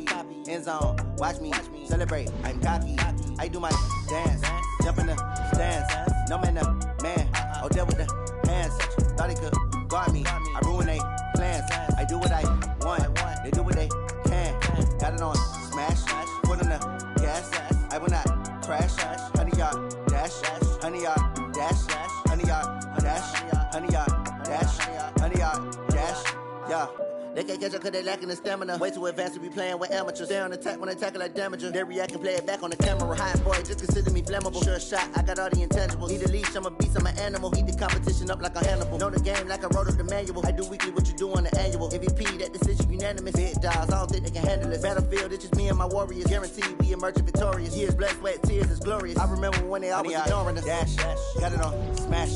copy, end zone, watch me celebrate. I'm cocky, I do my dance, jump in the stands. No man, man, oh there with the hands. Thought he could guard me, I ruin they plans. I do what I want, they do what they can. Got it on smash, foot on the gas. I will not crash. 100 yard dash, 100 yard dash, 100 yard dash, 100 yard dash, 100 yard dash. Yeah. They can't catch up cause they lacking the stamina. Way too advanced to be playing with amateurs. Stay on attack when I tackle like damager. They react and play it back on the camera. Hot boy, just consider me flammable. Sure shot, I got all the intangibles. Need a leash, I'm a beast, I'm an animal. Eat the competition up like a Hannibal. Know the game like I wrote up the manual. I do weekly what you do on the annual. MVP, that decision unanimous. Big dogs, I don't think they can handle it. Battlefield, it's just me and my warriors. Guaranteed we emerging victorious. Years, blood, sweat, tears, it's glorious. I remember when they always ignoring us. Dash, got it on smash,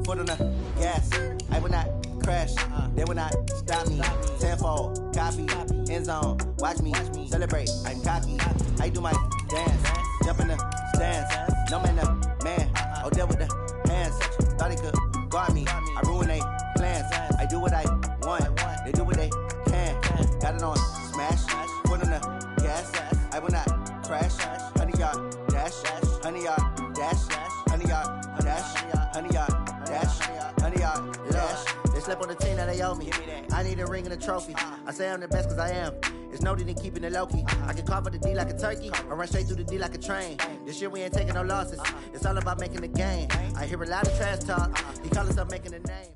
foot on the gas. I will not crash, they will not stop me. Tenfold, copy, end zone, watch me celebrate. I'm cocky, I do my dance, jump in the stands. No man, man, oh there with the hands. Thought he could guard me, I ruin they plans. I do what I want, they do what they can. Got it on smash, foot on the gas. I will not crash. 100 yard dash, 100 yard dash, 100 yard dash, 100 yard dash, 100 yard dash. They slept on the team that they owe me. I need a ring and a trophy. I say I'm the best cause I am. It's no need in keeping it low-key. I can carve up the D like a turkey or run straight through the D like a train. This year we ain't taking no losses. It's all about making the game. I hear a lot of trash talk. He call us up making a name.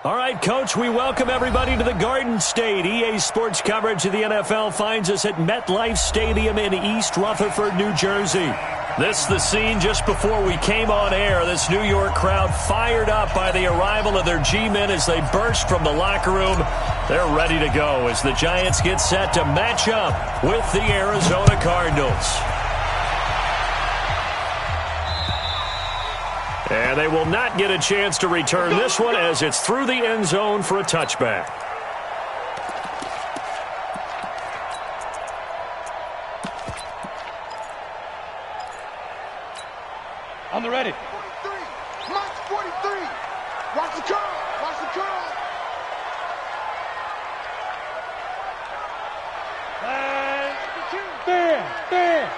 All right, Coach, we welcome everybody to the Garden State. EA Sports coverage of the NFL finds us at MetLife Stadium in East Rutherford, New Jersey. This is the scene just before we came on air. This New York crowd fired up by the arrival of their G-men as they burst from the locker room. They're ready to go as the Giants get set to match up with the Arizona Cardinals. And they will not get a chance to return this one as it's through the end zone for a touchback. On the ready. 43. March 43. Watch the curl. Watch the curl. There.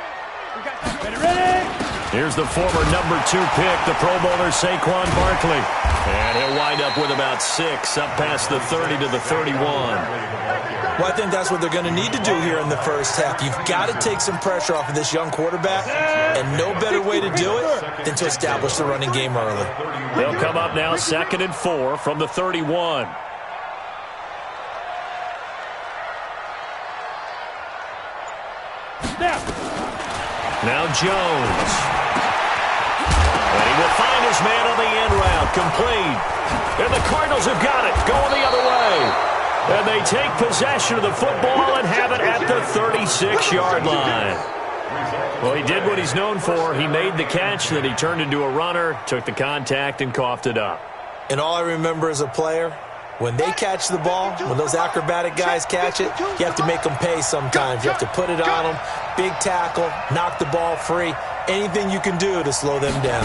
Ready. Here's the former number 2 pick, the Pro Bowler Saquon Barkley. And he'll wind up with about 6 up past the 30 to the 31. Well, I think that's what they're going to need to do here in the first half. You've got to take some pressure off of this young quarterback, and no better way to do it than to establish the running game early. They'll come up now 2nd and 4 from the 31. Now Jones. And he will find his man on the end route, complete. And the Cardinals have got it, going the other way. And they take possession of the football and have it at the 36-yard line. Well, he did what he's known for. He made the catch, then he turned into a runner, took the contact, and coughed it up. And all I remember as a player, when they catch the ball, when those acrobatic guys catch it, you have to make them pay sometimes. You have to put it on them, big tackle, knock the ball free, anything you can do to slow them down.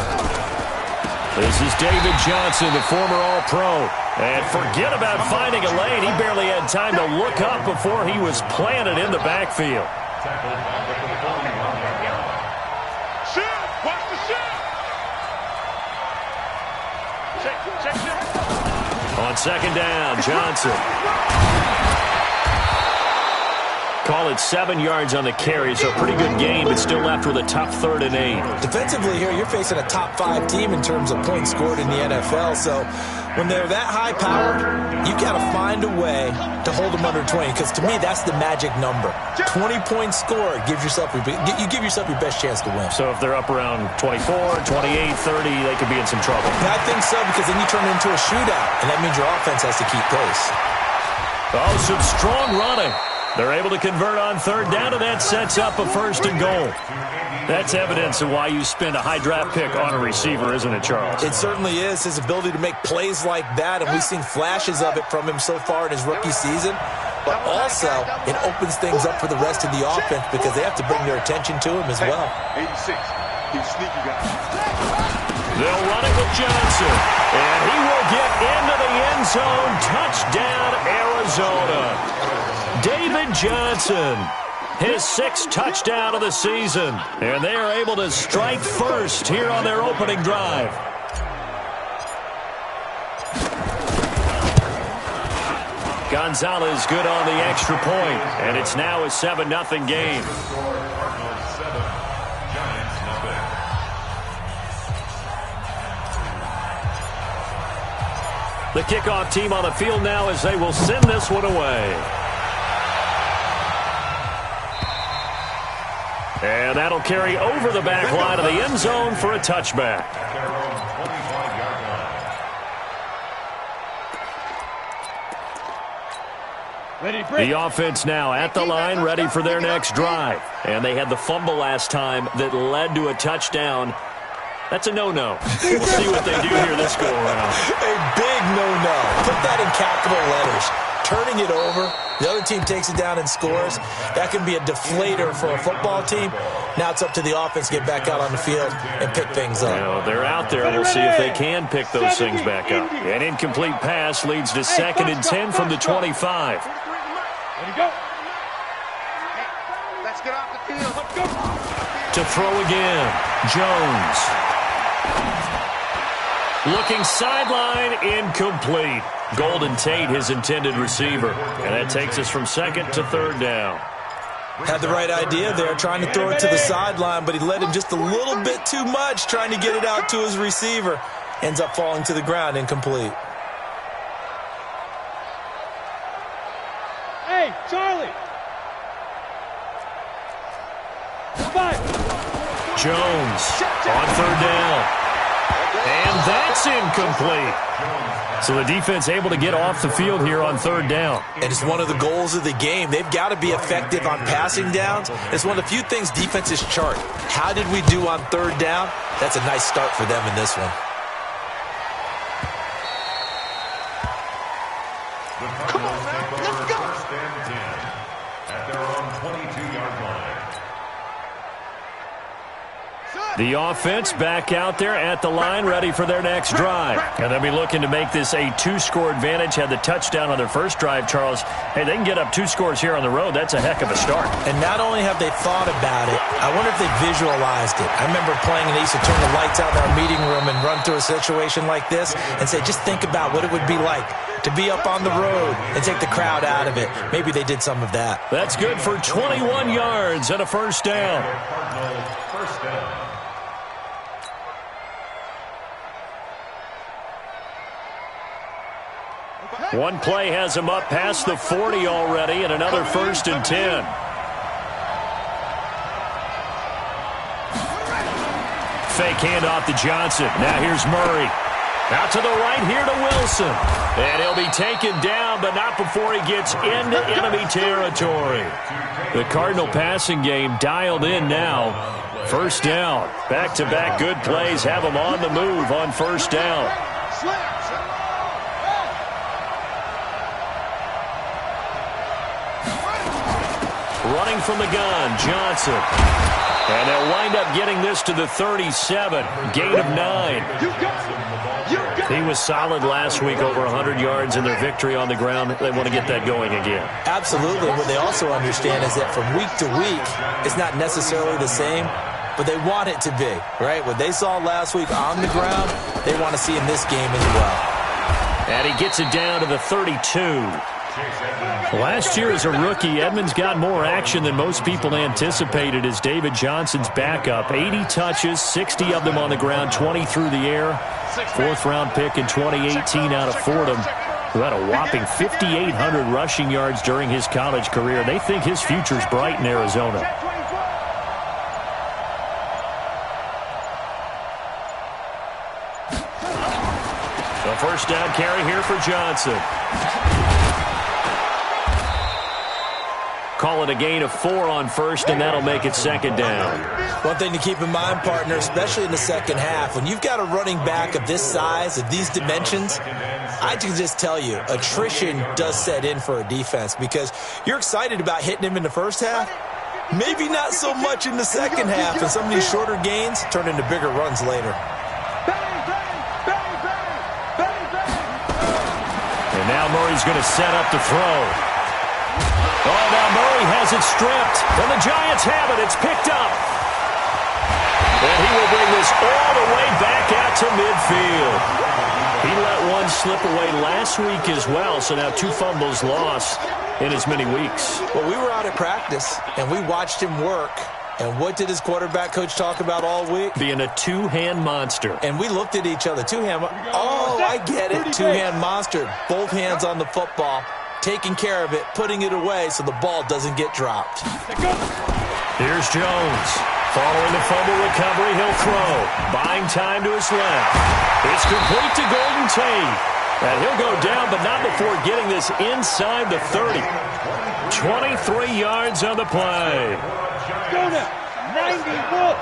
This is David Johnson, the former All-Pro. And forget about finding a lane. He barely had time to look up before he was planted in the backfield. On 2nd down, Johnson. Call it 7 yards on the carry, so a pretty good game, but still left with a tough 3rd and 8. Defensively here, you're facing a top 5 team in terms of points scored in the NFL, so when they're that high-powered, you've got to find a way to hold them under 20, because to me, that's the magic number. 20 points scored, you give yourself your best chance to win. So if they're up around 24, 28, 30, they could be in some trouble. And I think so, because then you turn it into a shootout, and that means your offense has to keep pace. Oh, some strong running. They're able to convert on 3rd down, and that sets up a 1st and goal. That's evidence of why you spend a high draft pick on a receiver, isn't it, Charles? It certainly is. His ability to make plays like that, and we've seen flashes of it from him so far in his rookie season. But also, it opens things up for the rest of the offense because they have to bring their attention to him as well. 86. He's sneaky guy. They'll run it with Johnson, and he will get into the end zone. Touchdown, Arizona. David Johnson, his 6th touchdown of the season. And they are able to strike first here on their opening drive. Gonzalez good on the extra point, and it's now a 7-0 game. The kickoff team on the field now as they will send this one away. And that'll carry over the back line of the end zone for a touchback. The offense now at the line, ready for their next drive. And they had the fumble last time that led to a touchdown. That's a no-no. We'll see what they do here this go-around. A big no-no. Put that in capital letters. Turning it over, the other team takes it down and scores. That can be a deflator for a football team. Now it's up to the offense to get back out on the field and pick things up. Well, they're out there. We'll see if they can pick those things back up. An incomplete pass leads to 2nd and 10 from the 25. Ready, go. Let's get off the field. Let's go. To throw again, Jones. Looking sideline, incomplete. Golden Tate, his intended receiver. And that takes us from 2nd to 3rd down. Had the right idea there, trying to throw it to the sideline, but he led him just a little bit too much, trying to get it out to his receiver. Ends up falling to the ground, incomplete. Hey, Charlie. 5. Jones on 3rd down. And that's incomplete. So the defense able to get off the field here on 3rd down. And it's one of the goals of the game. They've got to be effective on passing downs. It's one of the few things defenses chart. How did we do on 3rd down? That's a nice start for them in this one. Come on, man. Let's go. First and 10 at their own 22-yard line. The offense back out there at the line, ready for their next drive. And they'll be looking to make this a 2-score advantage. Had the touchdown on their first drive, Charles. Hey, they can get up 2 scores here on the road. That's a heck of a start. And not only have they thought about it, I wonder if they visualized it. I remember playing and they used to turn the lights out in our meeting room and run through a situation like this and say, just think about what it would be like to be up on the road and take the crowd out of it. Maybe they did some of that. That's good for 21 yards and a first down. First down. One play has him up past the 40 already, and another 1st and 10. Fake handoff to Johnson. Now here's Murray. Out to the right here to Wilson. And he'll be taken down, but not before he gets into enemy territory. The Cardinal passing game dialed in now. First down. Back-to-back good plays have him on the move on first down. Running from the gun, Johnson. And they'll wind up getting this to the 37. Gain of 9. He was solid last week, over 100 yards in their victory on the ground. They want to get that going again. Absolutely. What they also understand is that from week to week, it's not necessarily the same, but they want it to be, right? What they saw last week on the ground, they want to see in this game as well. And he gets it down to the 32. Last year as a rookie, Edmonds got more action than most people anticipated as David Johnson's backup. 80 touches, 60 of them on the ground, 20 through the air. 4th-round pick in 2018 out of Fordham, who had a whopping 5,800 rushing yards during his college career. They think his future's bright in Arizona. The first down carry here for Johnson. Call it a gain of 4 on first, and that'll make it 2nd down. One thing to keep in mind, partner, especially in the second half, when you've got a running back of this size, of these dimensions, I can just tell you, attrition does set in for a defense because you're excited about hitting him in the first half. Maybe not so much in the second half, and some of these shorter gains turn into bigger runs later. And now Murray's going to set up to throw. Oh, now Murray has it stripped. And the Giants have it. It's picked up. And he will bring this all the way back out to midfield. He let one slip away last week as well, so now 2 fumbles lost in as many weeks. Well, we were out at practice, and we watched him work. And what did his quarterback coach talk about all week? Being a two-hand monster. And we looked at each other. Oh, I get it. Two-hand monster. Both hands on the football, taking care of it, putting it away so the ball doesn't get dropped. Here's Jones. Following the fumble recovery, he'll throw. Buying time to his left. It's complete to Golden Tate. And he'll go down, but not before getting this inside the 30. 23 yards on the play. Go now. 91.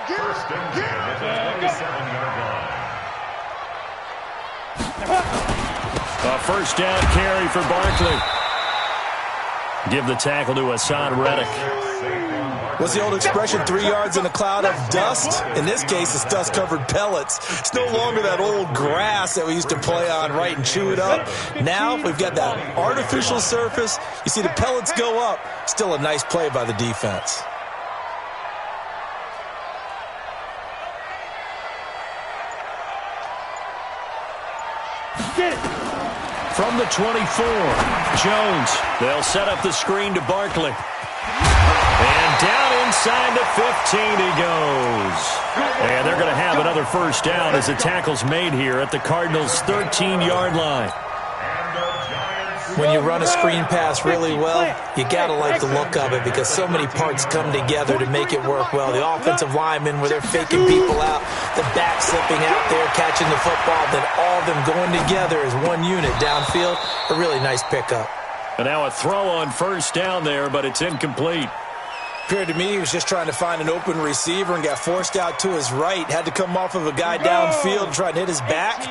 First and 10 at the 27-yard line. A first down carry for Barkley. Give the tackle to Hassan Reddick. What's the old expression, 3 yards in a cloud of dust? In this case, it's dust-covered pellets. It's no longer that old grass that we used to play on, right, and chew it up. Now we've got that artificial surface. You see the pellets go up. Still a nice play by the defense. Get it. From the 24, Jones. They'll set up the screen to Barkley. And down inside the 15 he goes. And they're going to have another first down as the tackle's made here at the Cardinals' 13-yard line. When you run a screen pass really well, you got to like the look of it because so many parts come together to make it work well. The offensive linemen, where they're faking people out, the back slipping out there, catching the football, then all of them going together as one unit downfield. A really nice pickup. And now a throw on first down there, but it's incomplete. Appeared to me he was just trying to find an open receiver and got forced out to his right. Had to come off of a guy downfield and try to hit his back.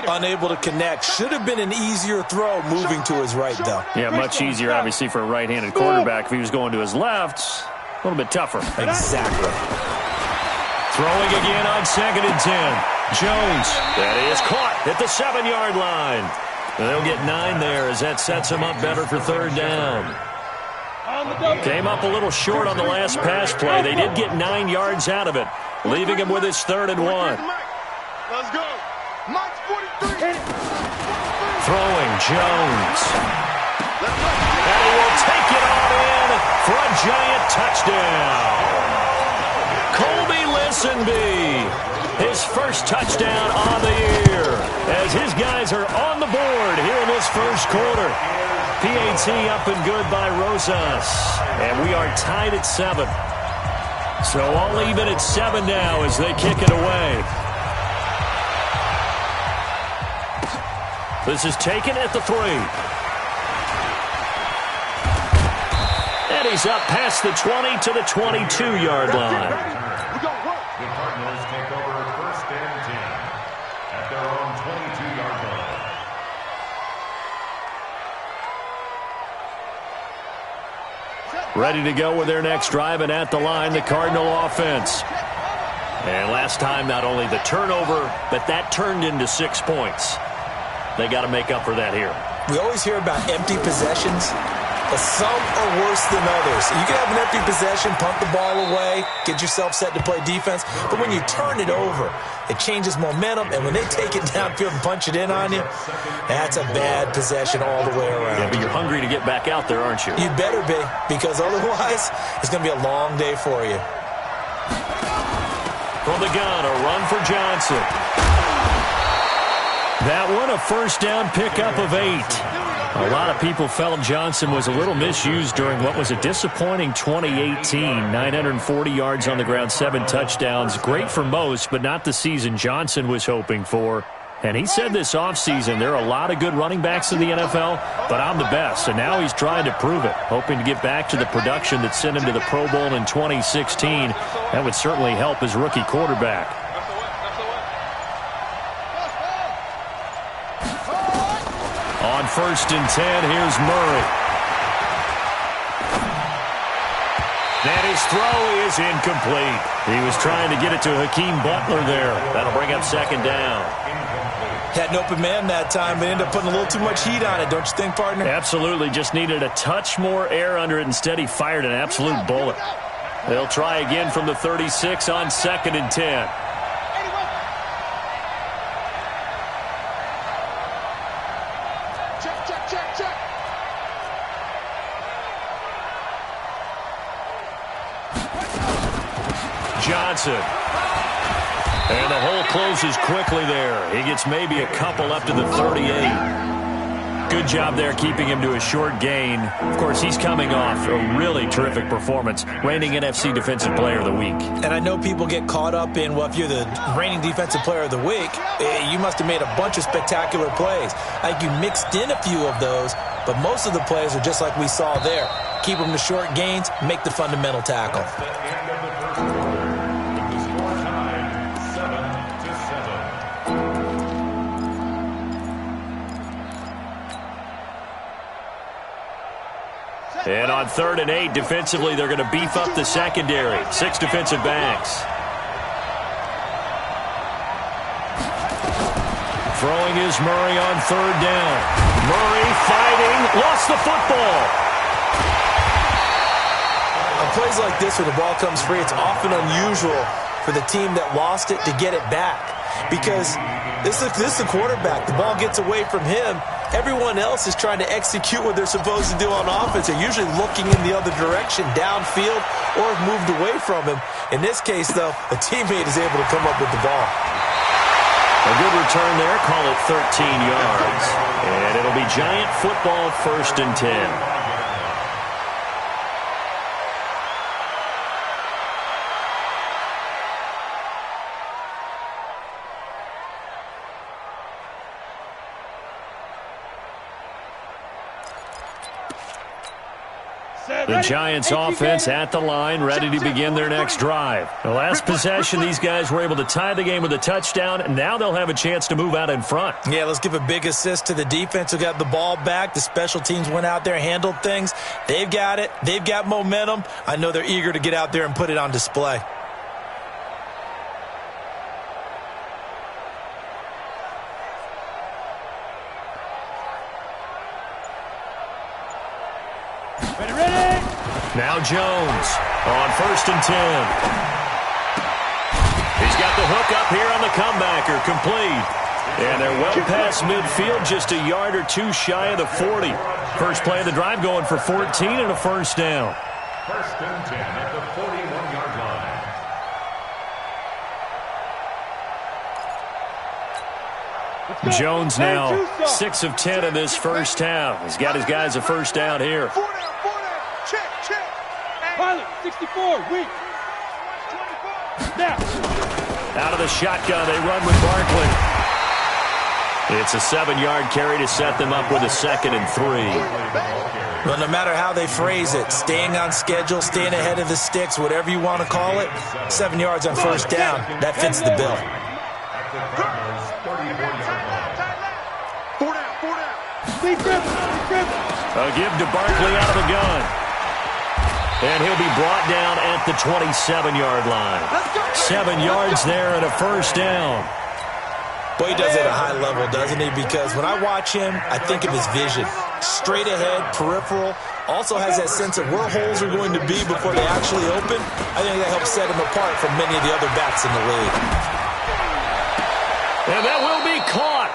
Unable to connect. Should have been an easier throw moving to his right, though. Yeah, much easier, obviously, for a right-handed quarterback. If he was going to his left, a little bit tougher. Exactly. Throwing again on 2nd and 10. Jones. That is caught at the 7-yard line. They'll get 9 there as that sets him up better for 3rd down. Came up a little short on the last pass play. They did get 9 yards out of it, leaving him with his 3rd and 1. Let's go. Mike's 43. Throwing Jones. And he will take it all in for a giant touchdown. Colby Listenby, his first touchdown on the year, as his guys are on the board here in this first quarter. PAT up and good by Rosas. And we are tied at 7. So all even at 7 now as they kick it away. This is taken at the 3. And he's up past the 20 to the 22-yard line. The Cardinals take over 1st and 10 at their own 22-yard line. Ready to go with their next drive, and at the line, the Cardinal offense. And last time, not only the turnover, but that turned into 6 points. They got to make up for that here. We always hear about empty possessions, but some are worse than others. You can have an empty possession, punt the ball away, get yourself set to play defense, but when you turn it over, it changes momentum, and when they take it downfield and punch it in on you, that's a bad possession all the way around. Yeah, but you're hungry to get back out there, aren't you? You better be, because otherwise, it's going to be a long day for you. From the gun, a run for Johnson. That one, a first down pickup of 8. A lot of people felt Johnson was a little misused during what was a disappointing 2018. 940 yards on the ground, 7 touchdowns. Great for most, but not the season Johnson was hoping for. And he said this offseason, there are a lot of good running backs in the NFL, but I'm the best. And now he's trying to prove it, hoping to get back to the production that sent him to the Pro Bowl in 2016. That would certainly help his rookie quarterback. On 1st and 10, here's Murray. And his throw is incomplete. He was trying to get it to Hakeem Butler there. That'll bring up 2nd down. Had an open man that time, but ended up putting a little too much heat on it, don't you think, partner? Absolutely. Just needed a touch more air under it. Instead, he fired an absolute bullet. They'll try again from the 36 on 2nd and 10. Check. Johnson. And the hole closes quickly there. He gets maybe a couple up to the 38. Good job there keeping him to a short gain. Of course, he's coming off a really terrific performance, reigning NFC Defensive Player of the Week. And I know people get caught up in, well, if you're the reigning Defensive Player of the Week, you must have made a bunch of spectacular plays. I think you mixed in a few of those, but most of the plays are just like we saw there. Keep them to short gains, make the fundamental tackle. And on 3rd and 8, defensively, they're going to beef up the secondary. 6 defensive backs. Throwing is Murray on 3rd down. Murray fighting, lost the football. On plays like this where the ball comes free, it's often unusual for the team that lost it to get it back. Because this is the quarterback. The ball gets away from him. Everyone else is trying to execute what they're supposed to do on offense. They're usually looking in the other direction, downfield, or have moved away from him. In this case, though, a teammate is able to come up with the ball. A good return there, call it 13 yards. And it'll be Giant football, 1st and 10. The Giants offense at the line, ready to begin their next drive. The last possession, these guys were able to tie the game with a touchdown, and now they'll have a chance to move out in front. Yeah, let's give a big assist to the defense who got the ball back. The special teams went out there, handled things. They've got it. They've got momentum. I know they're eager to get out there and put it on display. Now Jones on 1st and 10. He's got the hook up here on the comebacker, complete. And they're well past midfield, just a yard or two shy of the 40. First play of the drive going for 14 and a 1st down. 1st and 10 at the 41-yard line. Jones now 6 of 10 in this first half. He's got his guys a 1st down here. 4 down. Check. Pilot, 64, weak. Now. Out of the shotgun, they run with Barkley. It's a 7-yard carry to set them up with a 2nd and 3. Well, no matter how they phrase it, staying on schedule, staying ahead of the sticks, whatever you want to call it, 7 yards on 1st down, that fits the bill. 4 down. A give to Barkley out of the gun. And he'll be brought down at the 27-yard line. 7 yards there and a 1st down. Boy, he does it at a high level, doesn't he? Because when I watch him, I think of his vision. Straight ahead, peripheral. Also has that sense of where holes are going to be before they actually open. I think that helps set him apart from many of the other backs in the league. And that will be caught.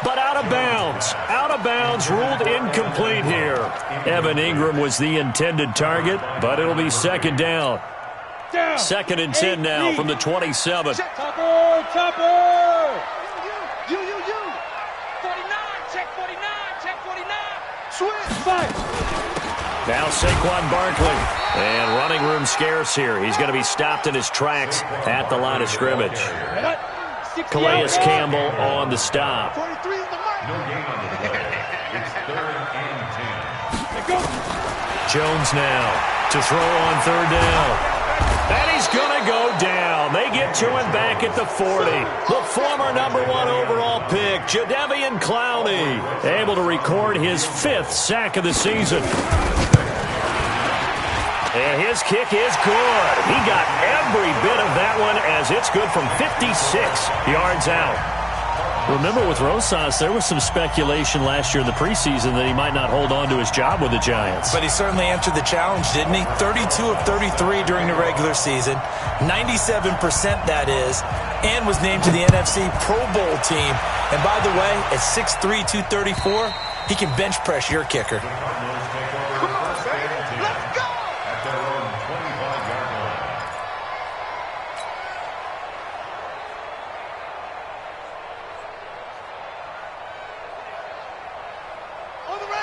But out of bounds. Out of bounds, ruled incomplete here. Evan Ingram was the intended target, but it'll be 2nd down. 2nd and 10 now from the 27. Topper! You. 49, check 49. Switch. Fight. Now Saquon Barkley. And running room scarce here. He's going to be stopped in his tracks at the line of scrimmage. Calais Campbell on the stop. 43 is the mark. No gain on the play. It's 3rd and 10. Jones now to throw on 3rd down. And he's going to go down. They get to him back at the 40. The former #1 overall pick, Jadeveon Clowney, able to record his 5th sack of the season. And his kick is good. He got every bit of that one as it's good from 56 yards out. Remember with Rosas, there was some speculation last year in the preseason that he might not hold on to his job with the Giants. But he certainly answered the challenge, didn't he? 32 of 33 during the regular season, 97% that is, and was named to the NFC Pro Bowl team. And by the way, at 6'3", 234, he can bench press your kicker.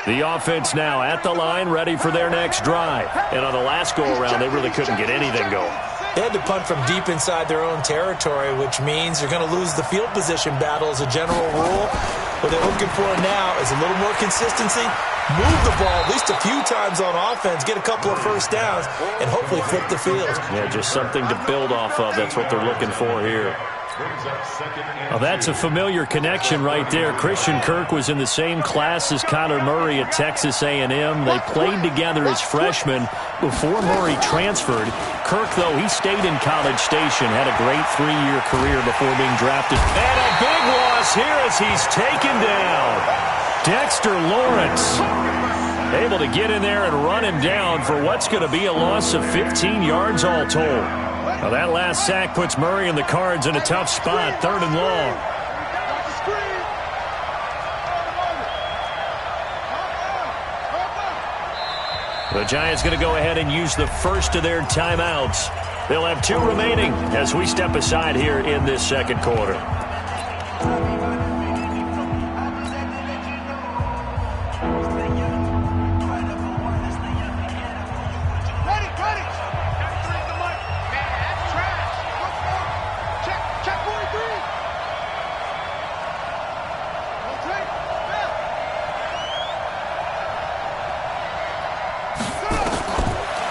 The offense now at the line, ready for their next drive. And on the last go-around, they really couldn't get anything going. They had to punt from deep inside their own territory, which means you're going to lose the field position battle as a general rule. What they're looking for now is a little more consistency, move the ball at least a few times on offense, get a couple of first downs, and hopefully flip the field. Yeah, just something to build off of. That's what they're looking for here. Well, that's a familiar connection right there. Christian Kirk was in the same class as Kyler Murray at Texas A&M. They played together as freshmen before Murray transferred. Kirk, though, he stayed in College Station, had a great 3-year career before being drafted. And a big loss here as he's taken down. Dexter Lawrence able to get in there and run him down for what's going to be a loss of 15 yards all told. Now that last sack puts Murray and the Cards in a tough spot, 3rd and long. The Giants going to go ahead and use the first of their timeouts. They'll have 2 remaining as we step aside here in this second quarter.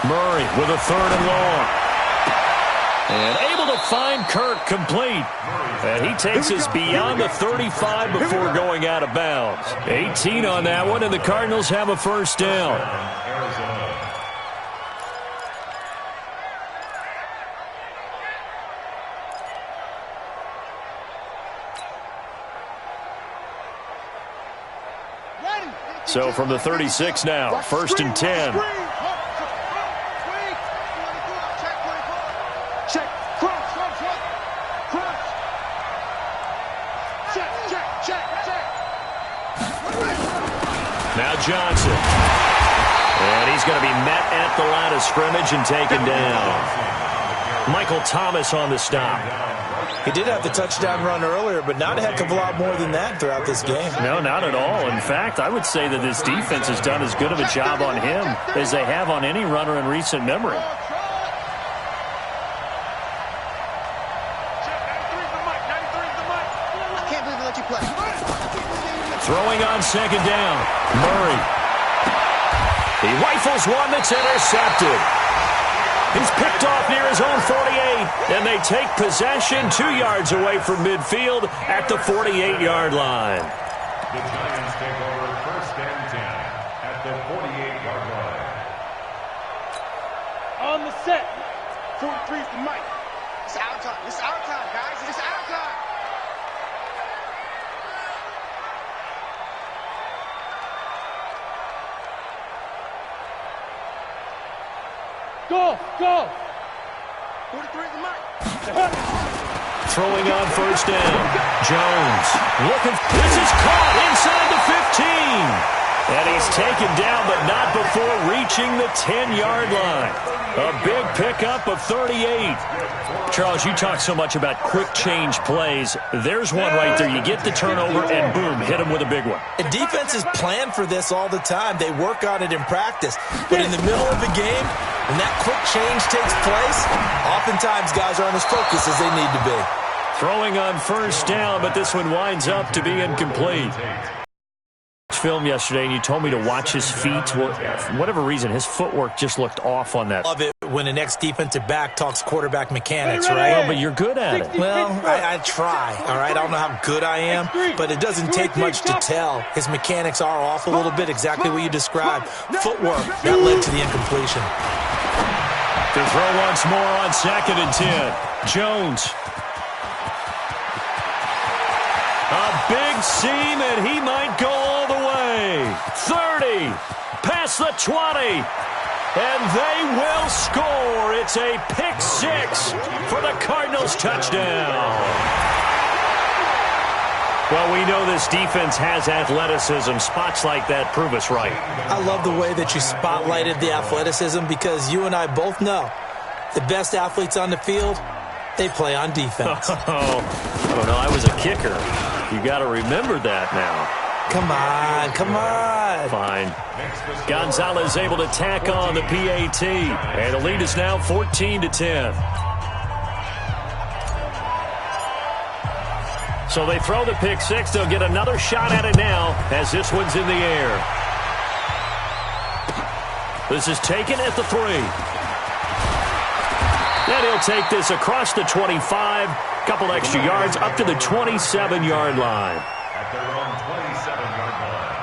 Murray with a 3rd and long. And able to find Kirk complete. And he takes us beyond the 35 before going out of bounds. 18 on that one, and the Cardinals have a first down. So from the 36 now, 1st and 10. Now Johnson. And he's going to be met at the line of scrimmage and taken down. Michael Thomas on the stop. He did have the touchdown run earlier, but not a heck of a lot more than that throughout this game. No, not at all. In fact, I would say that this defense has done as good of a job on him as they have on any runner in recent memory. Throwing on 2nd down. Murray. He rifles one that's intercepted. He's picked off near his own 48, and they take possession 2 yards away from midfield at the 48-yard line. The Giants take over 1st and 10 at the 48-yard line. On the set. 43 for Mike. It's our time. It's our time, guys. It's our time. Go, go. 43 is Mike. Throwing on 1st down. Jones looking. This is caught inside the 15. And he's taken down, but not before reaching the 10-yard line. A big pickup of 38. Charles, you talk so much about quick change plays. There's one right there. You get the turnover, and boom, hit him with a big one. And defenses plan for this all the time. They work on it in practice. But in the middle of the game, when that quick change takes place, oftentimes guys aren't as focused as they need to be. Throwing on 1st down, but this one winds up to be incomplete. Film yesterday, and you told me to watch his feet. Well, for whatever reason, his footwork just looked off on that. Love it when the next defensive back talks quarterback mechanics, right? Well, but you're good at it. Well, I try, all right? I don't know how good I am, but it doesn't take much to tell. His mechanics are off a little bit, exactly what you described. Footwork, that led to the incompletion. To throw once more on 2nd and 10. Jones. A big seam, and he might go all the way. 30, past the 20, and they will score. It's a pick six for the Cardinals touchdown. Well, we know this defense has athleticism. Spots like that prove us right. I love the way that you spotlighted the athleticism because you and I both know the best athletes on the field, they play on defense. Oh, no, I was a kicker. You got to remember that now. Come on, come on. Fine. Gonzalez able to tack on the PAT. And the lead is now 14-10. So they throw the pick six. They'll get another shot at it now as this one's in the air. This is taken at the 3. And he'll take this across the 25. Couple extra yards up to the 27-yard line. At their own 27-yard line.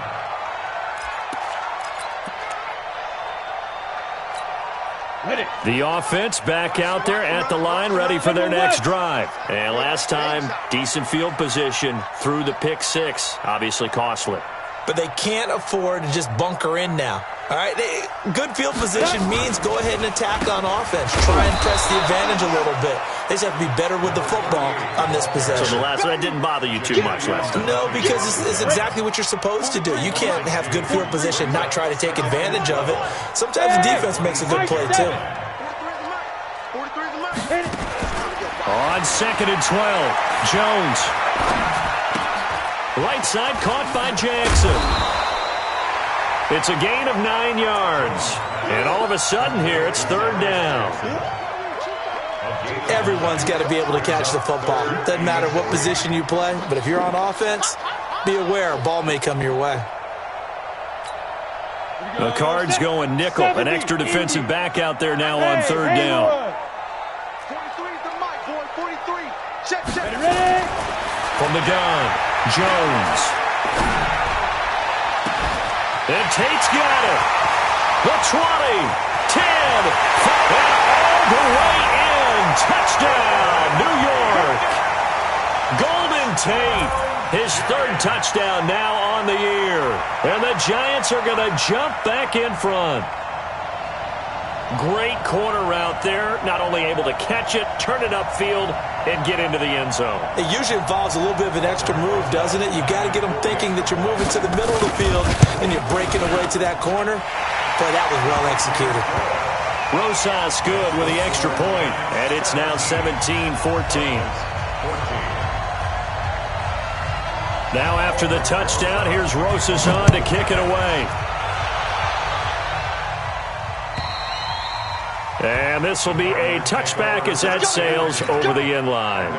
The offense back out there at the line, ready for their next drive. And last time, decent field position through the pick six. Obviously costly. But they can't afford to just bunker in now. All right, good field position means go ahead and attack on offense. Try and press the advantage a little bit. They just have to be better with the football on this possession. So the last one didn't bother you too much last time? No, because it's exactly what you're supposed to do. You can't have good field position, not try to take advantage of it. Sometimes the defense makes a good play, too. On 2nd and 12, Jones. Right side caught by Jackson. It's a gain of 9 yards. And all of a sudden here, it's 3rd down. Everyone's got to be able to catch the football. Doesn't matter what position you play, but if you're on offense, be aware a ball may come your way. The Cards going nickel. An extra defensive back out there now on 3rd down. 43 is the mic, boy. 43. Check. From the gun, Jones. And Tate's got it. The 20, 10, 5, all the way in. Touchdown, New York. Golden Tate, his 3rd touchdown now on the year. And the Giants are going to jump back in front. Great corner route there. Not only able to catch it, turn it upfield, and get into the end zone. It usually involves a little bit of an extra move, doesn't it? You've got to get them thinking that you're moving to the middle of the field and you're breaking away to that corner. Boy, that was well executed. Rosas good with the extra point, and it's now 17-14. Now after the touchdown, here's Rosas on to kick it away. And this will be a touchback as that sails over the end line.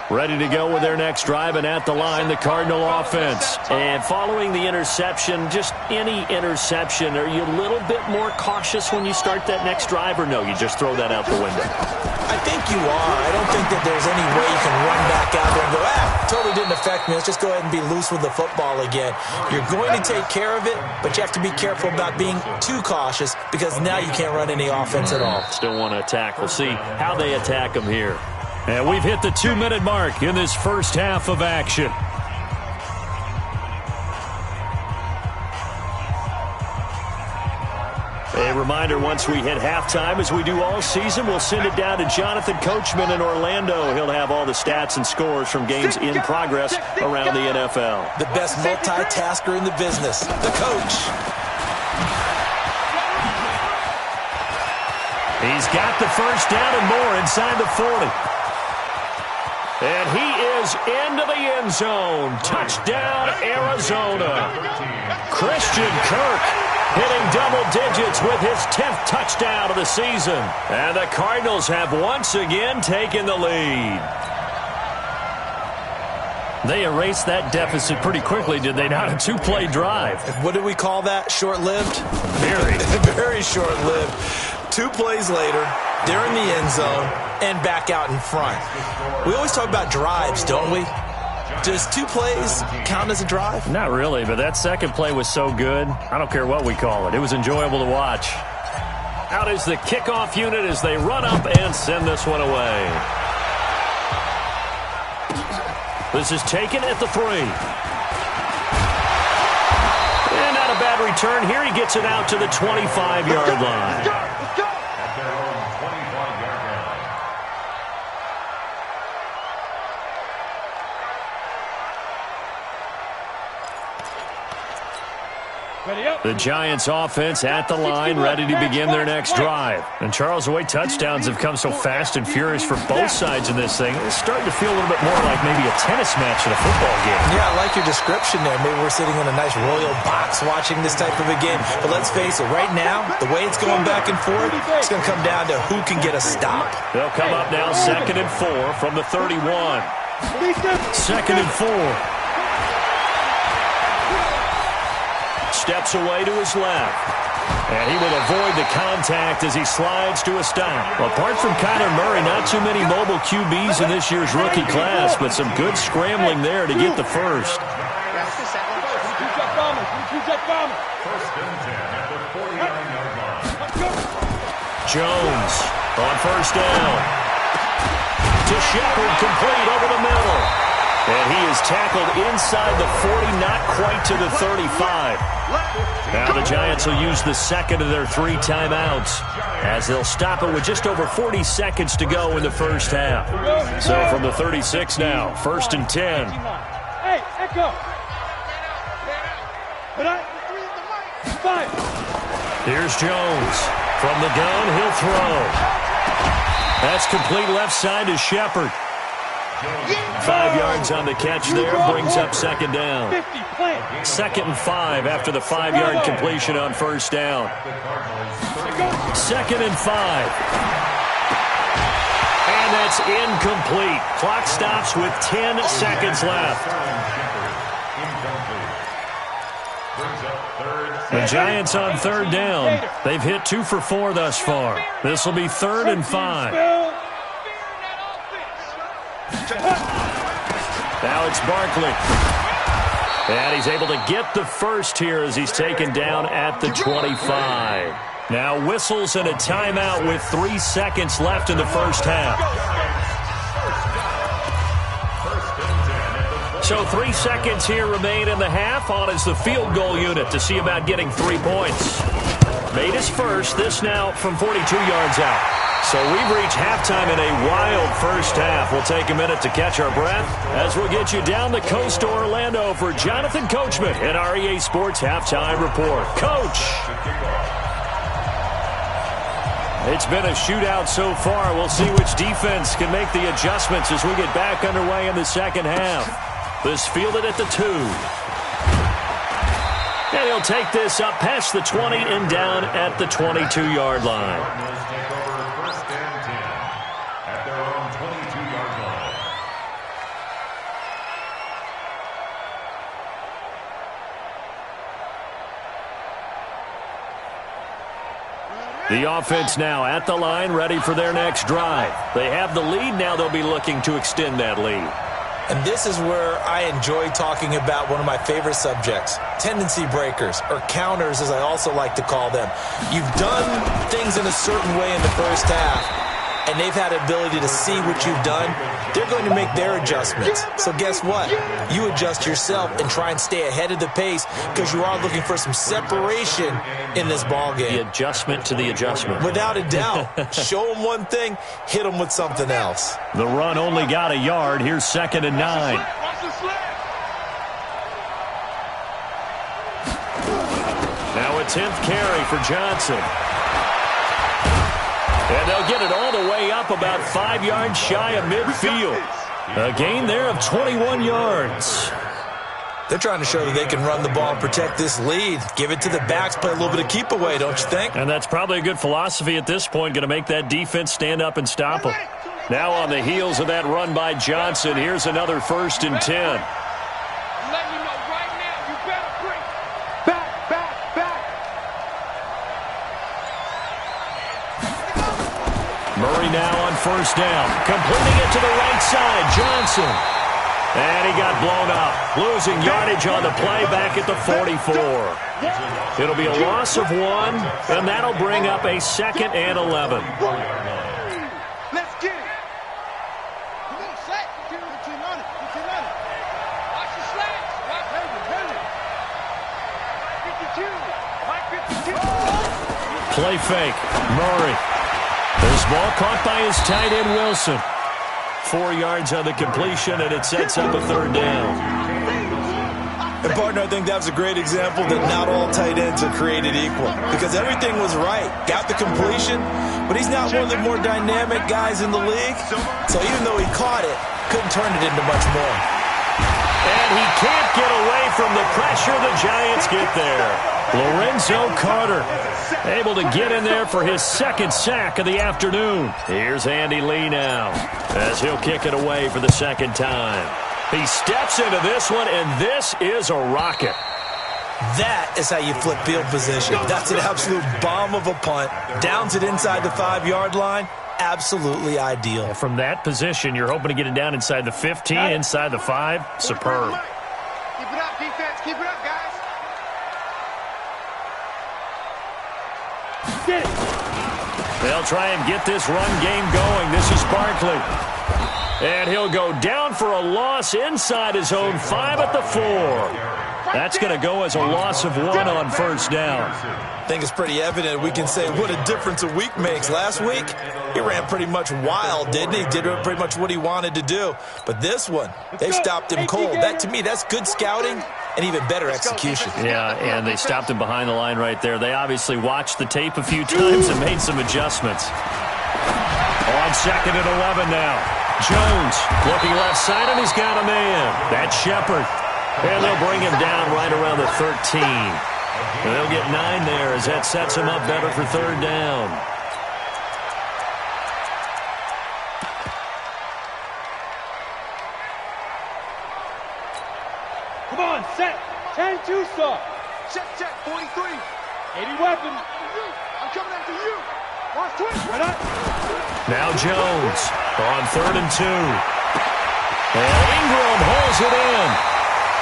Ready to go with their next drive, and at the line, the Cardinal offense. And following the interception, just any interception, are you a little bit more cautious when you start that next drive, or no, you just throw that out the window? I think you are. I don't think that there's any way you can run back out there and go, totally didn't affect me. Let's just go ahead and be loose with the football again. You're going to take care of it, but you have to be careful about being too cautious because now you can't run any offense at all. Still want to attack. We'll see how they attack them here. And we've hit the 2-minute mark in this first half of action. A reminder, once we hit halftime, as we do all season, we'll send it down to Jonathan Coachman in Orlando. He'll have all the stats and scores from games in progress around the NFL. The best multitasker in the business, the coach. He's got the first down and more inside the 40. And he is into the end zone. Touchdown, Arizona. Christian Kirk hitting double digits with his 10th touchdown of the season. And the Cardinals have once again taken the lead. They erased that deficit pretty quickly, did they not? A 2-play drive. What do we call that? Short-lived? Very. Very short-lived. 2 plays later, they're in the end zone and back out in front. We always talk about drives, don't we? Does 2 plays count as a drive? Not really, but that second play was so good. I don't care what we call it. It was enjoyable to watch. Out is the kickoff unit as they run up and send this one away. This is taken at the 3. And not a bad return here. He gets it out to the 25-yard line. At their own 25-yard line. The Giants offense at the line, ready to begin their next drive. And Charles, the way touchdowns have come so fast and furious for both sides in this thing, it's starting to feel a little bit more like maybe a tennis match in a football game. Yeah, I like your description there. Maybe we're sitting in a nice royal box watching this type of a game. But let's face it, right now, the way it's going back and forth, it's going to come down to who can get a stop. They'll come up now 2nd and 4 from the 31. 2nd and 4. Steps away to his left. And he will avoid the contact as he slides to a stop. Apart from Kyler Murray, not too many mobile QBs in this year's rookie class, but some good scrambling there to get the first. First and 10 at the 49-yard line. Jones on first down. To Shepard, complete over the middle. And he is tackled inside the 40, not quite to the 35. Now the Giants will use the second of their 3 timeouts as they'll stop it with just over 40 seconds to go in the first half. So from the 36 now, 1st and 10. Hey, Echo. Here's Jones. From the gun, he'll throw. That's complete left side to Shepard. 5 yards on the catch there, brings up 2nd down. 2nd and 5 after the 5-yard completion on first down. 2nd and 5. And that's incomplete. Clock stops with 10 seconds left. The Giants on 3rd down. They've hit 2 for 4 thus far. This will be 3rd and 5. Now it's Barkley. And he's able to get the first here as he's taken down at the 25. Now whistles and a timeout with 3 seconds left in the first half. So 3 seconds here remain in the half. On is the field goal unit to see about getting 3 points. Made his first. This now from 42 yards out. So we've reached halftime in a wild first half. We'll take a minute to catch our breath as we'll get you down the coast to Orlando for Jonathan Coachman in our EA Sports Halftime Report. Coach! It's been a shootout so far. We'll see which defense can make the adjustments as we get back underway in the second half. This fielded at the 2. And he'll take this up past the 20 and down at the 22-yard line. The offense now at the line, ready for their next drive. They have the lead. Now they'll be looking to extend that lead. And this is where I enjoy talking about one of my favorite subjects, tendency breakers, or counters as I also like to call them. You've done things in a certain way in the first half, and they've had the ability to see what you've done. They're going to make their adjustments. So guess what? You adjust yourself and try and stay ahead of the pace because you are looking for some separation in this ball game. The adjustment to the adjustment. Without a doubt. Show them one thing, hit them with something else. The run only got a yard. Here's 2nd and 9. Now a 10th carry for Johnson. And they'll get it all the way up about 5 yards shy of midfield. A gain there of 21 yards. They're trying to show that they can run the ball and protect this lead. Give it to the backs, play a little bit of keep away, don't you think? And that's probably a good philosophy at this point, going to make that defense stand up and stop them. Now on the heels of that run by Johnson, here's another 1st and 10. Murray now on first down. Completing it to the right side. Johnson. And he got blown up. Losing yardage on the play back at the 44. It'll be a loss of 1, and that'll bring up a 2nd and 11. Let's get it. Come on, sack. Put your on it. Watch the slacks. Watch it. 52. Mike 52. Play fake. Murray. This ball caught by his tight end, Wilson. 4 yards on the completion, and it sets up a 3rd down. And, partner, I think that was a great example that not all tight ends are created equal because everything was right. Got the completion, but he's not one of the more dynamic guys in the league. So even though he caught it, couldn't turn it into much more. And he can't get away from the pressure. The Giants get there. Lorenzo Carter able to get in there for his 2nd sack of the afternoon. Here's Andy Lee now as he'll kick it away for the 2nd time. He steps into this one, and this is a rocket. That is how you flip field position. That's an absolute bomb of a punt. Downs it inside the 5-yard line. Absolutely ideal. From that position, you're hoping to get it down inside the 15, inside the 5. Superb. Keep it up, defense. Keep it up, guys. They'll try and get this run game going. This is Barkley. And he'll go down for a loss inside his own 5 at the 4. That's going to go as a loss of 1 on 1st down. I think it's pretty evident. We can say what a difference a week makes. Last week, he ran pretty much wild, didn't he? Did pretty much what he wanted to do. But this one, they stopped him cold. That, to me, that's good scouting and even better execution. Yeah, and they stopped him behind the line right there. They obviously watched the tape a few times and made some adjustments. On 2nd and 11 now. Jones looking left side, and he's got a man. That's Shepard. And they'll bring him down right around the 13. And they'll get 9 there as that sets him up better for 3rd down. Come on, set. 10-2 start. Check, 43. 80 weapons. I'm coming after you. Watch twist. Right up. Now Jones on 3rd and 2. And Ingram holds it in.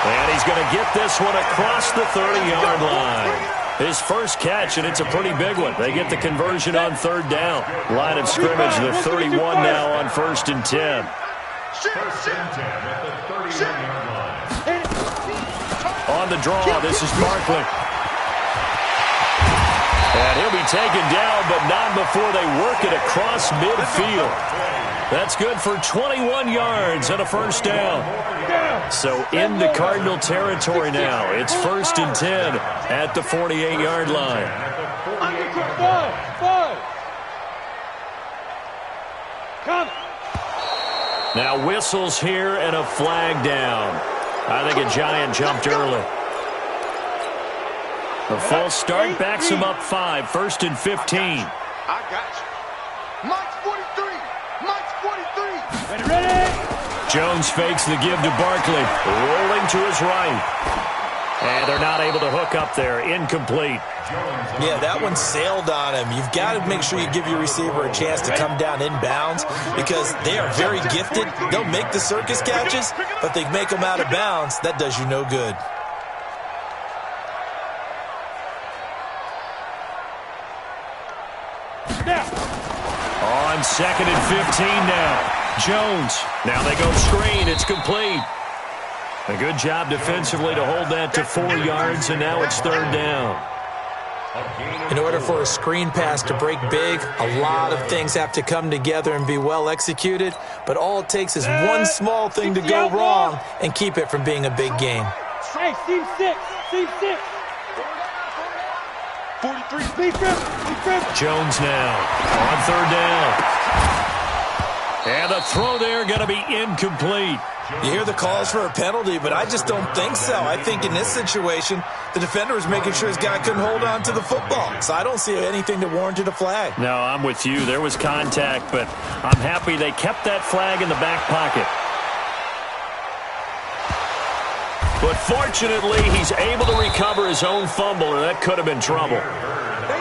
And he's going to get this one across the 30-yard line. His first catch, and it's a pretty big one. They get the conversion on 3rd down. Line of scrimmage, the 31 now on 1st and 10. First and 10 at the 31-yard line. On the draw, this is Barkley. And he'll be taken down, but not before they work it across midfield. That's good for 21 yards and a 1st down. So into Cardinal territory now. It's 1st and 10 at the 48-yard line. Now whistles here and a flag down. I think a Giant jumped early. The false start backs him up 5. 1st and 15. I got you. Mike's 43. Mike's 43. Ready? Jones fakes the give to Barkley. Rolling to his right. And they're not able to hook up there. Incomplete. Yeah, that one sailed on him. You've got to make sure you give your receiver a chance to come down inbounds because they are very gifted. They'll make the circus catches, but they make them out of bounds. That does you no good. On 2nd and 15 now. Jones. Now they go screen. It's complete. A good job defensively to hold that to 4 yards, and now it's 3rd down. In order for a screen pass to break big, a lot of things have to come together and be well executed, but all it takes is one small thing to go wrong and keep it from being a big game. Hey, seam 6. Seam 6. 43. Jones now on 3rd down. And the throw there going to be incomplete. You hear the calls for a penalty, but I just don't think so. I think in this situation, the defender was making sure his guy couldn't hold on to the football. So I don't see anything that warranted a flag. No, I'm with you. There was contact, but I'm happy they kept that flag in the back pocket. But fortunately, he's able to recover his own fumble, and that could have been trouble.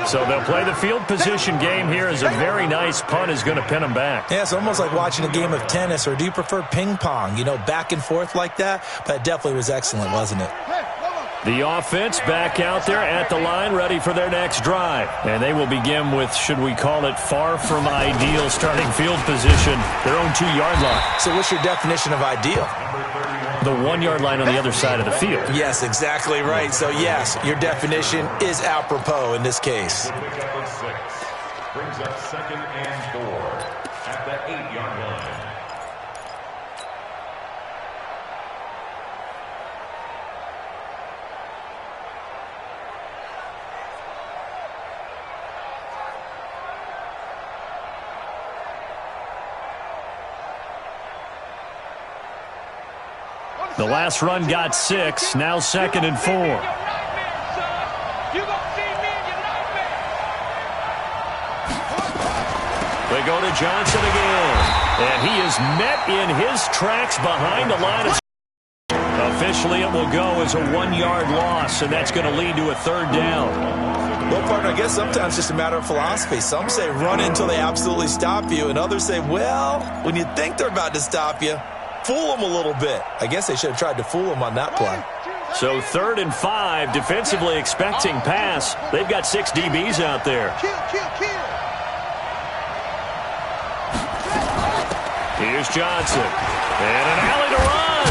So they'll play the field position game here as a very nice punt is going to pin them back. Yeah, it's almost like watching a game of tennis, or do you prefer ping pong? You know, back and forth like that? But it definitely was excellent, wasn't it? The offense back out there at the line, ready for their next drive. And they will begin with, should we call it, far from ideal starting field position, their own 2-yard line. So what's your definition of ideal? The 1-yard line on the other side of the field. Yes, exactly right. So, yes, your definition is apropos in this case. Brings up 2nd and 4 at the 8-yard line. The last run got 6, now 2nd and 4. They go to Johnson again, and he is met in his tracks behind the line of scrimmage. Officially, it will go as a 1-yard loss, and that's going to lead to a 3rd down. Well, partner, I guess sometimes it's just a matter of philosophy. Some say run until they absolutely stop you, and others say, well, when you think they're about to stop you, fool them a little bit. I guess they should have tried to fool them on that play. So 3rd and 5, defensively expecting pass. They've got 6 DBs out there. Here's Johnson. And an alley to run.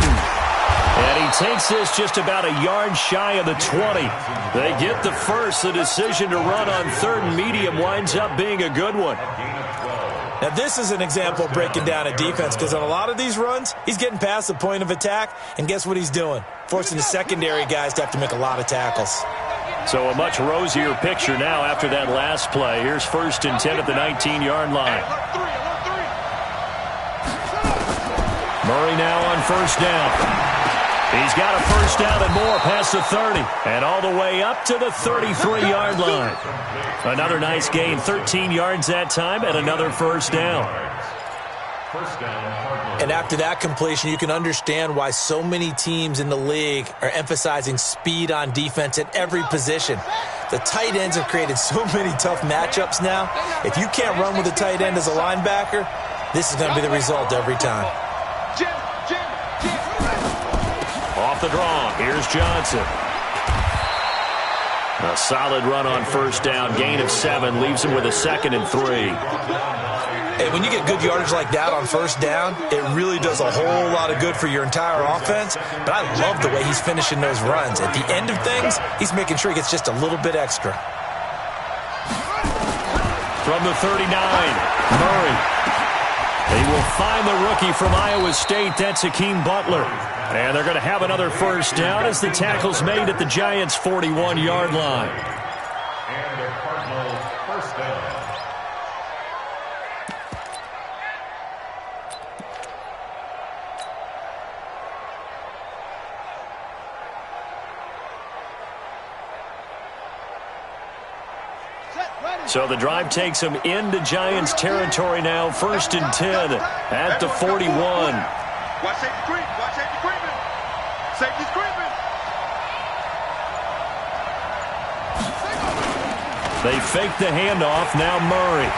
And he takes this just about a yard shy of the 20. They get the first. The decision to run on 3rd and medium winds up being a good one. Now, this is an example of breaking down a defense, because on a lot of these runs, he's getting past the point of attack, and guess what he's doing? Forcing the secondary guys to have to make a lot of tackles. So a much rosier picture now after that last play. Here's 1st and 10 at the 19-yard line. Murray now on 1st down. He's got a 1st down and more past the 30 and all the way up to the 33-yard line. Another nice gain, 13 yards that time, and another 1st down. And after that completion, you can understand why so many teams in the league are emphasizing speed on defense at every position. The tight ends have created so many tough matchups now. If you can't run with a tight end as a linebacker, this is going to be the result every time. Off the draw, here's Johnson. A solid run on 1st down, gain of 7, leaves him with a 2nd and 3. And when you get good yardage like that on 1st down, it really does a whole lot of good for your entire offense. But I love the way he's finishing those runs. At the end of things, he's making sure he gets just a little bit extra. From the 39, Murray. They will find the rookie from Iowa State. That's Hakeem Butler. And they're going to have another 1st down as the tackle's made at the Giants' 41-yard line. And the Cardinals' 1st down. So the drive takes them into Giants territory now. 1st and 10 at the 41. Watch safety creep. Watch safety creeping. Safety's creeping. They fake the handoff. Now Murray.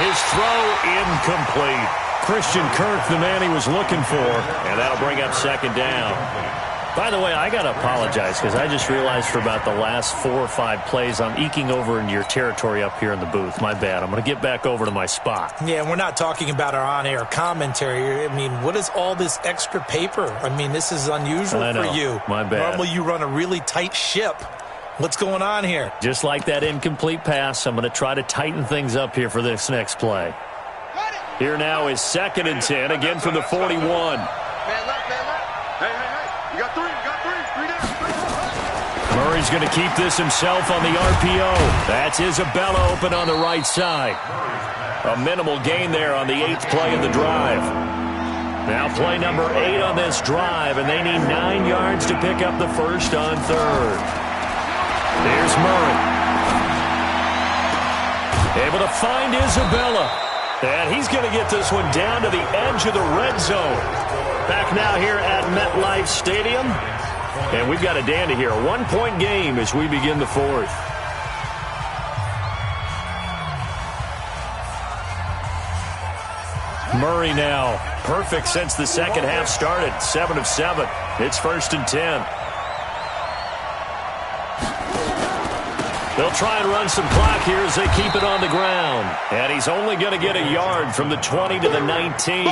His throw incomplete. Christian Kirk, the man he was looking for. And that'll bring up 2nd down. By the way, I got to apologize because I just realized for about the last 4 or 5 plays, I'm eking over into your territory up here in the booth. My bad. I'm going to get back over to my spot. Yeah, and we're not talking about our on-air commentary. I mean, what is all this extra paper? I mean, this is unusual for you. My bad. Normally you run a really tight ship. What's going on here? Just like that incomplete pass, I'm going to try to tighten things up here for this next play. Here now is 2nd and 10, again from the 41. You got 3. You got 3. 3 down. Murray's going to keep this himself on the RPO. That's Isabella open on the right side. A minimal gain there on the 8th play of the drive. Now play number 8 on this drive, and they need 9 yards to pick up the 1st on 3rd. There's Murray. Able to find Isabella. And he's going to get this one down to the edge of the red zone. Back now here at MetLife Stadium. And we've got a dandy here. A 1-point game as we begin the fourth. Murray now. Perfect since the second half started. 7 of 7. It's 1st and 10. They'll try and run some clock here as they keep it on the ground. And he's only going to get a yard from the 20 to the 19.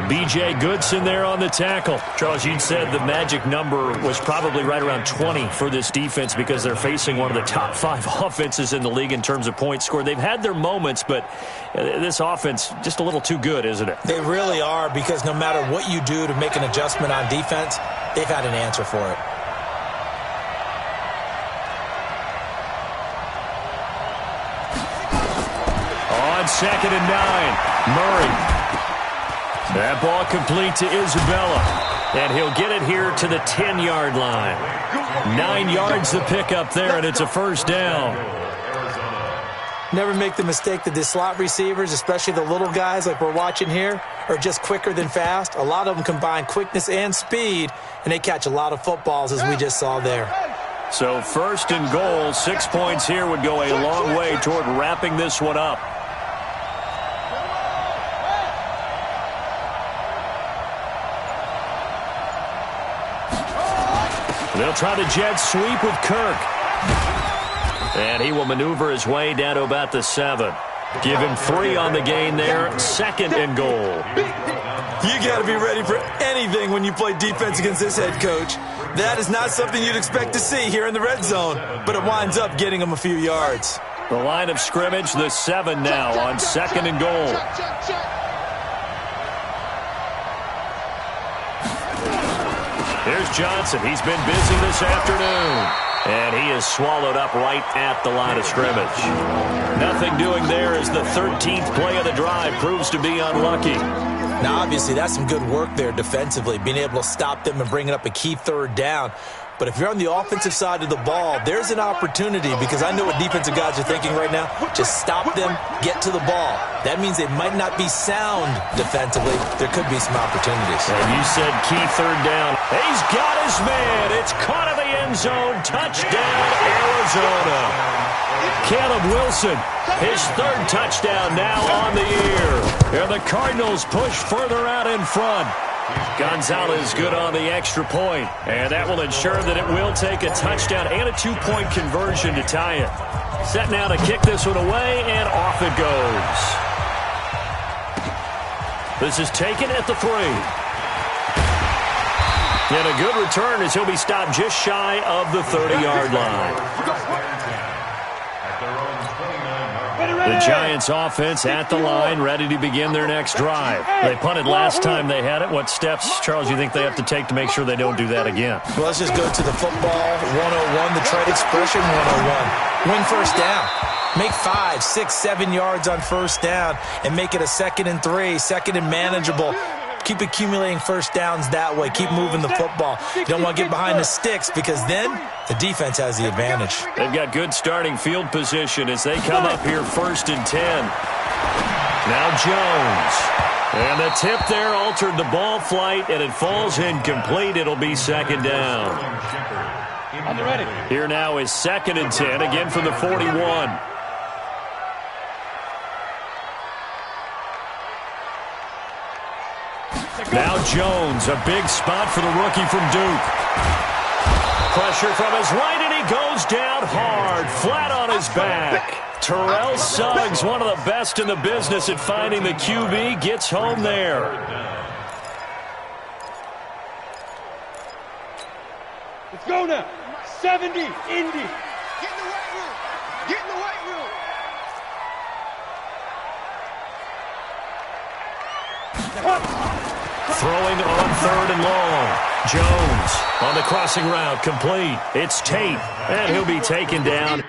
B.J. Goodson there on the tackle. Charles, you said the magic number was probably right around 20 for this defense because they're facing one of the top 5 offenses in the league in terms of points scored. They've had their moments, but this offense just a little too good, isn't it? They really are, because no matter what you do to make an adjustment on defense, they've had an answer for it. On 2nd and 9, Murray. That ball complete to Isabella. And he'll get it here to the 10-yard line. 9 yards to pick up there, and it's a 1st down. Never make the mistake that the slot receivers, especially the little guys like we're watching here, are just quicker than fast. A lot of them combine quickness and speed, and they catch a lot of footballs, as we just saw there. So 1st and goal, 6 points here would go a long way toward wrapping this one up. They'll try the jet sweep with Kirk. And he will maneuver his way down to about the 7. Give him 3 on the gain there. 2nd and goal. You got to be ready for anything when you play defense against this head coach. That is not something you'd expect to see here in the red zone, but it winds up getting him a few yards. The line of scrimmage, the 7 now on 2nd and goal. Here's Johnson. He's been busy this afternoon. And he is swallowed up right at the line of scrimmage. Nothing doing there as the 13th play of the drive proves to be unlucky. Now, obviously, that's some good work there defensively, being able to stop them and bringing up a key 3rd down. But if you're on the offensive side of the ball, there's an opportunity, because I know what defensive guys are thinking right now. Just stop them, get to the ball. That means they might not be sound defensively. There could be some opportunities. And you said key 3rd down. He's got his man. It's caught in the end zone. Touchdown, Arizona. Caleb Wilson, his 3rd touchdown now on the year. And the Cardinals push further out in front. Gonzalez good on the extra point, and that will ensure that it will take a touchdown and a 2-point conversion to tie it. Set now to kick this one away, and off it goes. This is taken at the 3. And a good return as he'll be stopped just shy of the 30-yard line. The Giants offense at the line, ready to begin their next drive. They punted last time they had it. What steps, Charles, you think they have to take to make sure they don't do that again? Well, let's just go to the football 101, the trade expression 101. Win 1st down. Make 5, 6, 7 yards on 1st down and make it a 2nd and 3, 2nd and manageable. Keep accumulating 1st downs that way. Keep moving the football. You don't want to get behind the sticks, because then the defense has the advantage. They've got good starting field position as they come up here 1st and 10. Now Jones. And the tip there altered the ball flight, and it falls incomplete. It'll be 2nd down. On the ready. Here now is 2nd and 10, again from the 41. Now Jones, a big spot for the rookie from Duke. Pressure from his right, and he goes down hard, flat on his back. Terrell Suggs, one of the best in the business at finding the QB, gets home there. Let's go now. 70, Indy. Get in the weight room. Get in the weight room. Throwing on 3rd and long. Jones on the crossing route, complete. It's Tate, and he'll be taken down.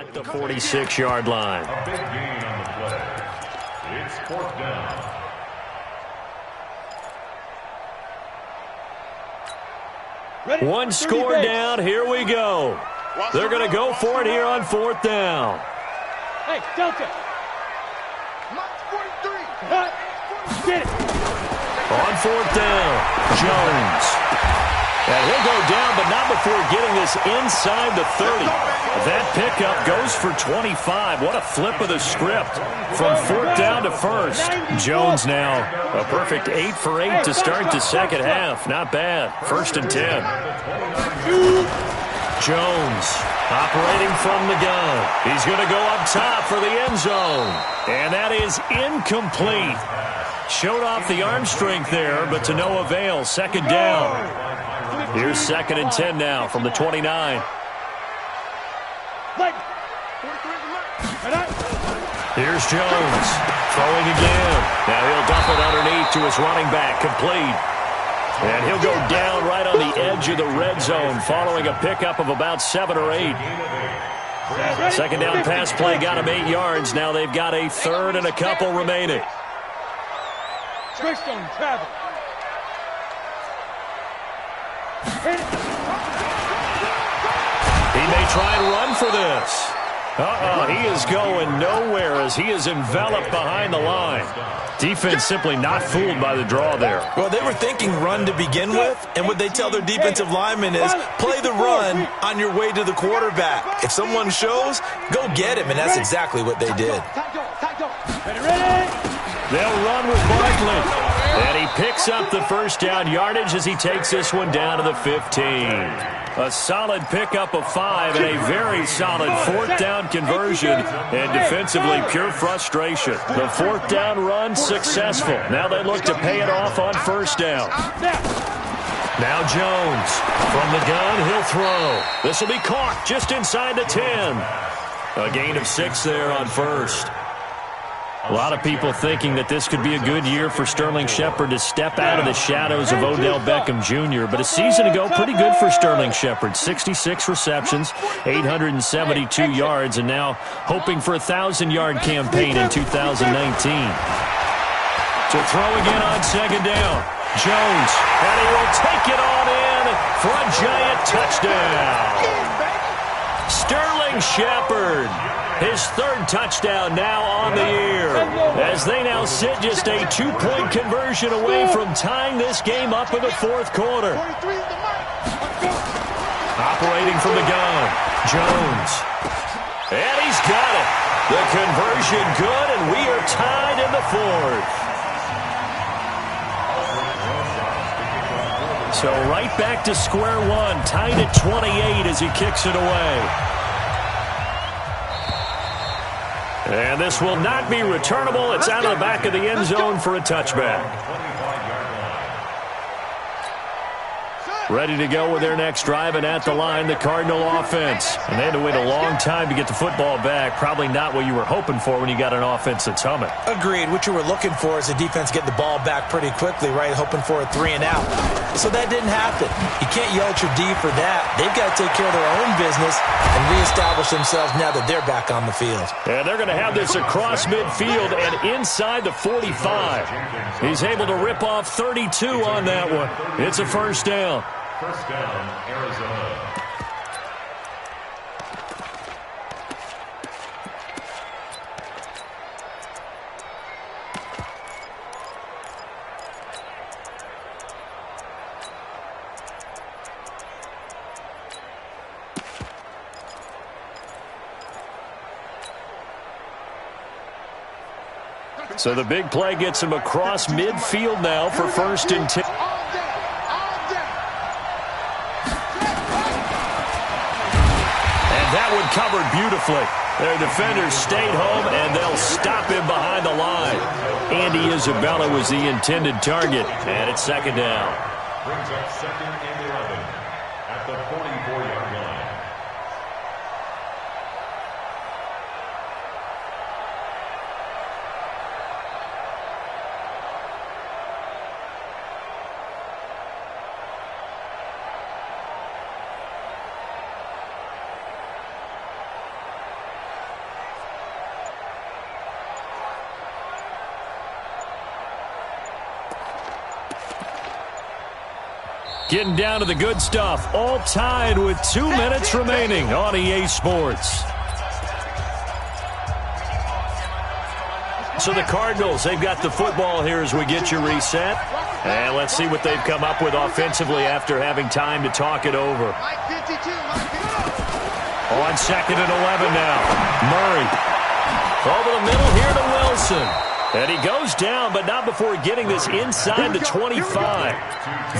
at the 46-yard line. A big gain on the play. It's 4th down. One score down. Here we go. They're going to go for it here on 4th down. Hey, Delta. Mark 43. Get it. On 4th down, Jones. And he'll go down, but not before getting this inside the 30. That pickup goes for 25. What a flip of the script from 4th down to 1st. Jones now a perfect 8 for 8 to start the second half. Not bad. 1st and 10. Jones operating from the gun. He's going to go up top for the end zone. And that is incomplete. Showed off the arm strength there, but to no avail. 2nd down. Here's 2nd and 10 now from the 29. Here's Jones throwing again. Now he'll dump it underneath to his running back. Complete. And he'll go down right on the edge of the red zone following a pickup of about 7 or 8. 2nd down pass play got him 8 yards. Now they've got a 3rd and a couple remaining. Twist on travel. He may try and run for this. He is going nowhere as he is enveloped behind the line. Defense simply not fooled by the draw there. Well, they were thinking run to begin with, and what they tell their defensive linemen is play the run on your way to the quarterback. If someone shows, go get him, and that's exactly what they did. They'll run with Barkley. And he picks up the 1st down yardage as he takes this one down to the 15. A solid pickup of 5 and a very solid 4th down conversion. And defensively, pure frustration. The 4th down run successful. Now they look to pay it off on 1st down. Now Jones from the gun, he'll throw. This will be caught just inside the 10. A gain of 6 there on 1st. A lot of people thinking that this could be a good year for Sterling Shepard to step out of the shadows of Odell Beckham Jr. But a season ago, pretty good for Sterling Shepard. 66 receptions, 872 yards, and now hoping for a 1,000-yard campaign in 2019. To throw again on 2nd down. Jones, and he will take it on in for a giant touchdown. Sterling Shepard. His 3rd touchdown now on the year as they now sit just a 2-point conversion away from tying this game up in the 4th quarter. Operating from the gun, Jones. And he's got it. The conversion good, and we are tied in the 4th. So right back to square one, tied at 28 as he kicks it away. And this will not be returnable. It's out of the back of the end zone for a touchback. Ready to go with their next drive, and at the line, the Cardinal offense. And they had to wait a long time to get the football back. Probably not what you were hoping for when you got an offense that's humming. Agreed. What you were looking for is the defense get the ball back pretty quickly, right? Hoping for a 3 and out. So that didn't happen. You can't yell at your D for that. They've got to take care of their own business and reestablish themselves now that they're back on the field. And they're going to have this across midfield and inside the 45. He's able to rip off 32 on that one. It's a 1st down. 1st down, Arizona. So the big play gets him across midfield now for 1st and 10. And that one covered beautifully. Their defenders stayed home, and they'll stop him behind the line. Andy Isabella was the intended target, and it's 2nd down. Brings up 2nd and 11 at the 44-yard line. Getting down to the good stuff. All tied with 2 minutes remaining on EA Sports. So the Cardinals, they've got the football here as we get you reset. And let's see what they've come up with offensively after having time to talk it over. On 2nd and 11 now. Murray. Over the middle here to Wilson. And he goes down, but not before getting this inside the 25.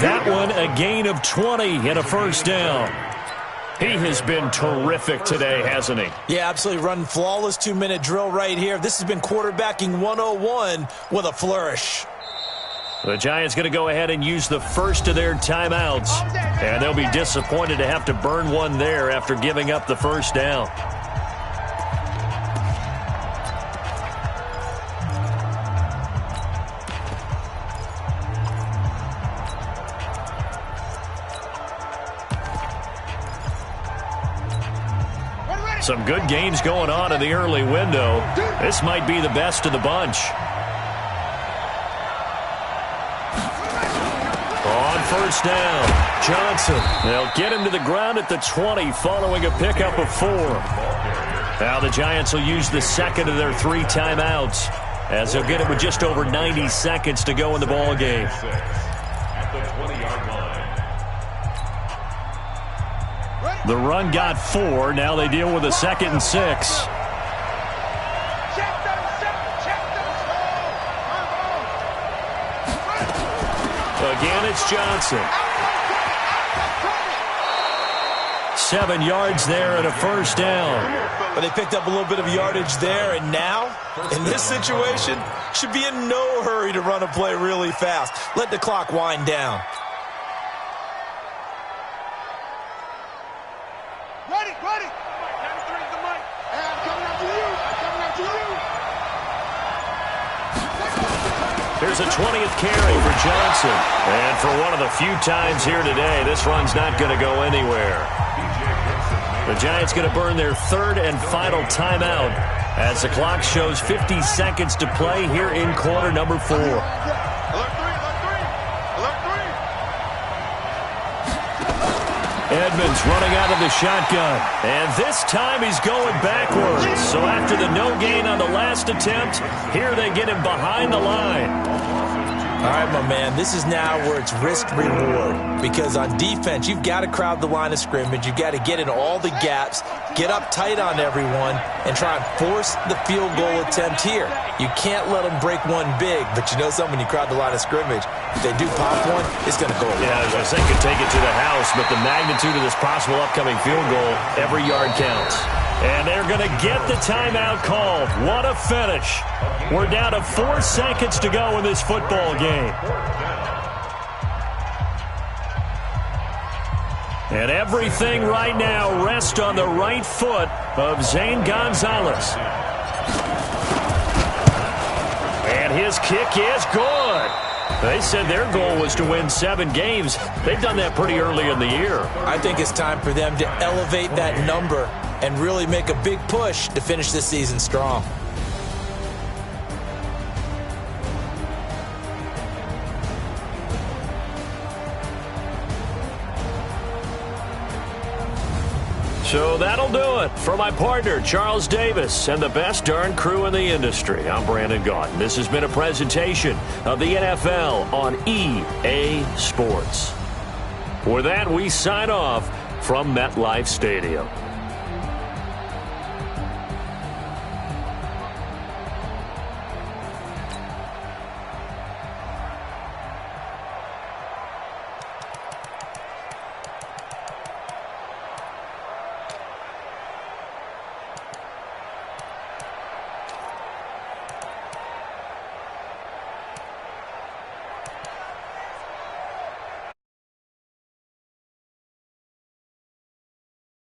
That one a gain of 20 and a first down. He has been terrific today, hasn't he? Yeah, absolutely. Running flawless 2-minute drill right here. This has been quarterbacking 101 with a flourish. The Giants going to go ahead and use the first of their timeouts. And they'll be disappointed to have to burn one there after giving up the first down. Some good games going on in the early window. This might be the best of the bunch. On first down, Johnson. They'll get him to the ground at the 20 following a pickup of 4. Now the Giants will use the second of their 3 timeouts as they'll get it with just over 90 seconds to go in the ball game. At the 20-yard line. The run got 4. Now they deal with a 2nd and 6. Again, it's Johnson. 7 yards there and a first down. But they picked up a little bit of yardage there, and now, in this situation, should be in no hurry to run a play really fast. Let the clock wind down. Ready. Hey, I'm coming after you. Here's a 20th carry for Johnson. And for one of the few times here today, this run's not going to go anywhere. The Giants going to burn their 3rd and final timeout as the clock shows 50 seconds to play here in quarter number 4. Edmonds running out of the shotgun. And this time he's going backwards. So after the no gain on the last attempt, here they get him behind the line. All right, my man, this is now where it's risk-reward. Because on defense, you've got to crowd the line of scrimmage. You've got to get in all the gaps, get up tight on everyone, and try and force the field goal attempt here. You can't let them break one big, but you know something, when you crowd the line of scrimmage, if they do pop one, it's going to go away. Yeah, I was going to say could take it to the house, but the magnitude of this possible upcoming field goal, every yard counts. And they're going to get the timeout called. What a finish. We're down to 4 seconds to go in this football game. And everything right now rests on the right foot of Zane Gonzalez. And his kick is good. They said their goal was to win 7 games. They've done that pretty early in the year. I think it's time for them to elevate that number and really make a big push to finish this season strong. So that'll do it. For my partner, Charles Davis, and the best darn crew in the industry, I'm Brandon Gaudin. This has been a presentation of the NFL on EA Sports. With that, we sign off from MetLife Stadium.